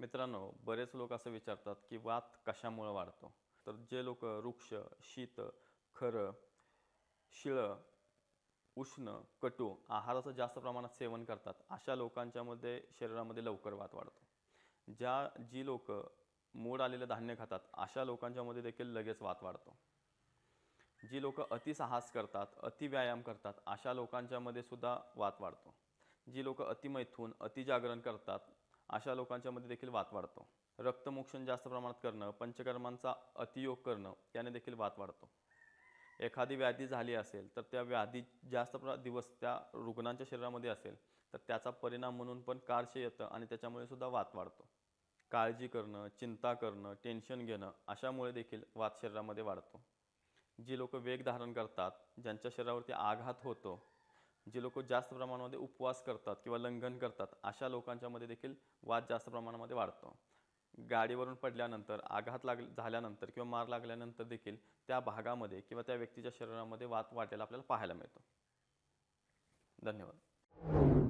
मित्रांनो, बरेच लोक असं विचारतात की वात कशामुळे वाढतो. तर जे लोक रुक्ष, शीत, खरं, शिळं, उष्ण, कटू आहाराचं जास्त प्रमाणात सेवन करतात, अशा लोकांच्यामध्ये शरीरामध्ये लवकर वात वाढतो. जी लोक मोड आलेलं धान्य खातात, अशा लोकांच्यामध्ये देखील लगेच वात वाढतो. जी लोक अतिसाहस करतात, अतिव्यायाम करतात, अशा लोकांच्यामध्ये सुद्धा वात वाढतो. जी लोक अतिमैथून, अतिजागरण करतात, अशा लोकांच्यामध्ये देखील वात वाढतो. रक्तमोक्षण जास्त प्रमाणात करणं, पंचकर्मांचा अतियोग करणं याने देखील वात वाढतो. एखादी व्याधी झाली असेल तर त्या व्याधी जास्त दिवस त्या रुग्णांच्या शरीरामध्ये असेल तर त्याचा परिणाम म्हणून पण कार्य येतं आणि त्याच्यामुळे सुद्धा वात वाढतो. काळजी करणं, चिंता करणं, टेन्शन घेणं अशामुळे देखील वात शरीरामध्ये वाढतो. जी लोक वेग धारण करतात, ज्यांच्या शरीरावरती आघात होतो, जी लोक जास्त प्रमाणामध्ये उपवास करतात किंवा लंघन करतात, अशा लोकांच्यामध्ये देखील वात जास्त प्रमाणामध्ये वाढतो. गाडीवरून पडल्यानंतर, झाल्यानंतर किंवा मार लागल्यानंतर देखील त्या भागामध्ये किंवा त्या व्यक्तीच्या शरीरामध्ये वात वाढलेला आपल्याला पाहायला मिळतो. धन्यवाद.